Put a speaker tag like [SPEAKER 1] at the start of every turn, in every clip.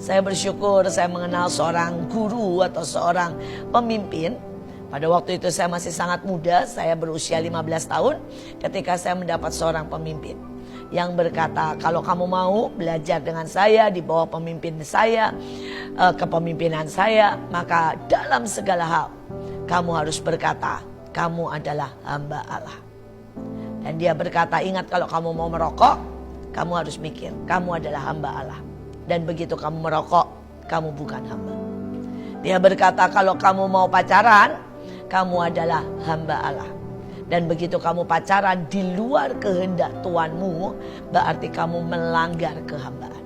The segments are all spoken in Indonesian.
[SPEAKER 1] Saya bersyukur saya mengenal seorang guru atau seorang pemimpin. Pada waktu itu saya masih sangat muda, saya berusia 15 tahun ketika saya mendapat seorang pemimpin yang berkata, kalau kamu mau belajar dengan saya di bawah pemimpin saya, kepemimpinan saya, maka dalam segala hal kamu harus berkata, kamu adalah hamba Allah. Dan dia berkata, ingat kalau kamu mau merokok, kamu harus mikir, kamu adalah hamba Allah. Dan begitu kamu merokok, kamu bukan hamba. Dia berkata, kalau kamu mau pacaran, kamu adalah hamba Allah. Dan begitu kamu pacaran di luar kehendak Tuhanmu, berarti kamu melanggar kehambaan.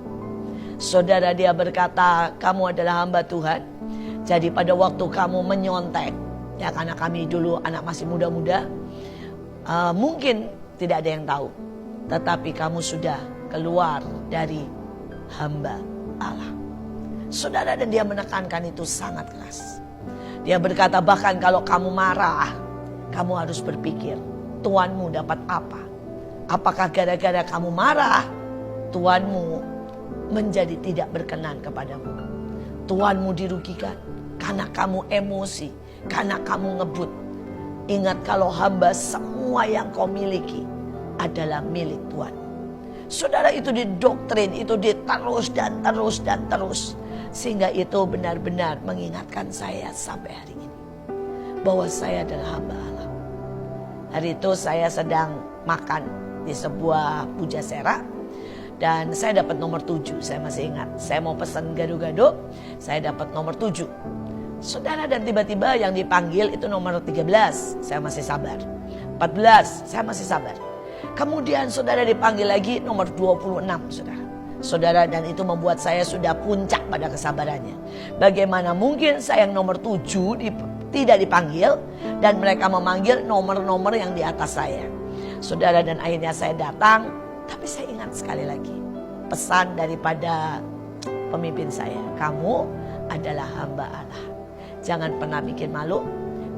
[SPEAKER 1] Saudara, dia berkata, kamu adalah hamba Tuhan. Jadi pada waktu kamu menyontek, ya karena kami dulu anak masih muda-muda, mungkin tidak ada yang tahu. Tetapi kamu sudah keluar dari hamba Allah. Saudara, dan dia menekankan itu sangat keras. Dia berkata, bahkan kalau kamu marah, kamu harus berpikir, Tuhanmu dapat apa? Apakah gara-gara kamu marah, Tuhanmu menjadi tidak berkenan kepadamu? Tuhanmu dirugikan karena kamu emosi, karena kamu ngebut. Ingat, kalau hamba, semua yang kau miliki adalah milik Tuhan. Saudara, itu didoktrin, itu diterus dan terus dan terus. Sehingga itu benar-benar mengingatkan saya sampai hari ini, bahwa saya adalah hamba Allah. Hari itu saya sedang makan di sebuah pujasera. Dan saya dapat nomor 7, saya masih ingat. Saya mau pesan gado-gado, saya dapat nomor 7. Saudara, dan tiba-tiba yang dipanggil itu nomor 13, saya masih sabar. 14, saya masih sabar. Kemudian saudara dipanggil lagi nomor 26, saudara. Saudara, dan itu membuat saya sudah puncak pada kesabarannya. Bagaimana mungkin saya yang nomor 7 tidak dipanggil dan mereka memanggil nomor-nomor yang di atas saya. Saudara, dan akhirnya saya datang, tapi saya ingat sekali lagi pesan daripada pemimpin saya, kamu adalah hamba Allah. Jangan pernah bikin malu,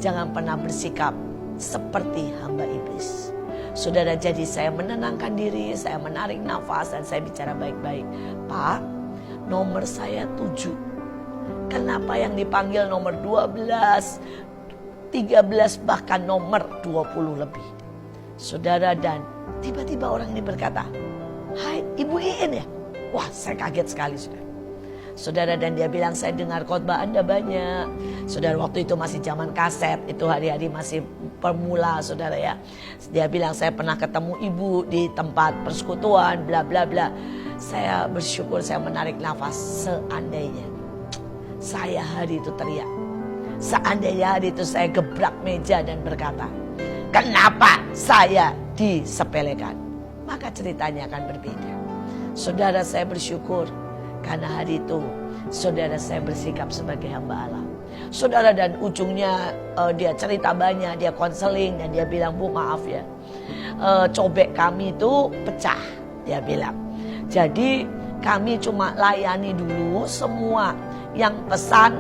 [SPEAKER 1] jangan pernah bersikap seperti hamba iblis. Saudara, jadi saya menenangkan diri, saya menarik nafas dan saya bicara baik-baik. Pak, nomor saya 7. Kenapa yang dipanggil nomor 12, 13, bahkan nomor 20 lebih? Saudara, dan tiba-tiba orang ini berkata, hai, Ibu Iin ya? Wah, saya kaget sekali, saudara. Saudara, dan dia bilang, saya dengar khotbah Anda banyak. Saudara, waktu itu masih zaman kaset, itu hari-hari masih pemula, saudara ya. Dia bilang, saya pernah ketemu ibu di tempat persekutuan, bla bla bla. Saya bersyukur, saya menarik nafas. Seandainya saya hari itu teriak, seandainya hari itu saya gebrak meja dan berkata, kenapa saya disepelekan? Maka ceritanya akan berbeda. Saudara, saya bersyukur karena hari itu saudara saya bersikap sebagai hamba Allah. Saudara, dan ujungnya dia cerita banyak, dia konseling dan dia bilang, Bu maaf ya, cobek kami itu pecah, dia bilang. Jadi kami cuma layani dulu semua yang pesan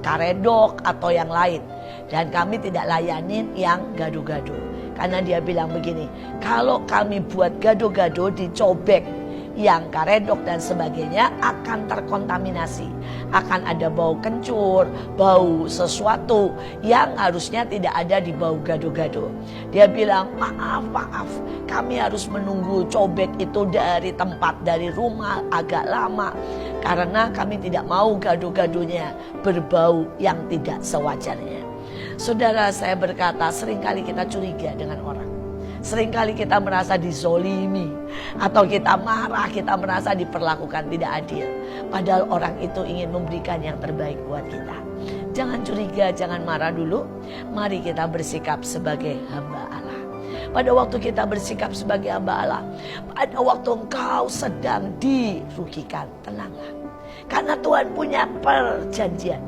[SPEAKER 1] karedok atau yang lain. Dan kami tidak layanin yang gado-gado. Karena dia bilang begini, kalau kami buat gado-gado dicobek yang karedok dan sebagainya akan terkontaminasi. Akan ada bau kencur, bau sesuatu yang harusnya tidak ada di bau gado-gado. Dia bilang, maaf, kami harus menunggu cobek itu dari tempat, dari rumah agak lama. Karena kami tidak mau gado-gadonya berbau yang tidak sewajarnya. Saudara, saya berkata, seringkali kita curiga dengan orang. Seringkali kita merasa dizolimi atau kita marah, kita merasa diperlakukan tidak adil. Padahal orang itu ingin memberikan yang terbaik buat kita. Jangan curiga, jangan marah dulu. Mari kita bersikap sebagai hamba Allah. Pada waktu kita bersikap sebagai hamba Allah, pada waktu engkau sedang dirugikan, tenanglah. Karena Tuhan punya perjanjian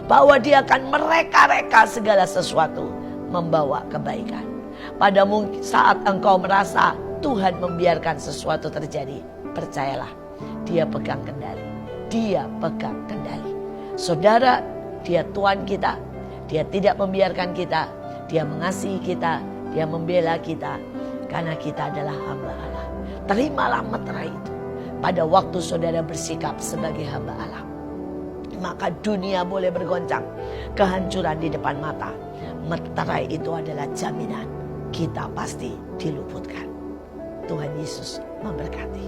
[SPEAKER 1] bahwa Dia akan mereka-reka segala sesuatu membawa kebaikan. Pada saat engkau merasa Tuhan membiarkan sesuatu terjadi, percayalah, Dia pegang kendali. Dia pegang kendali. Saudara, Dia Tuhan kita. Dia tidak membiarkan kita. Dia mengasihi kita. Dia membela kita. Karena kita adalah hamba Allah. Terimalah meterai itu. pada waktu saudara bersikap sebagai hamba Allah. Maka dunia boleh bergoncang, kehancuran di depan mata, meterai itu adalah jaminan kita pasti diluputkan. Tuhan Yesus memberkati.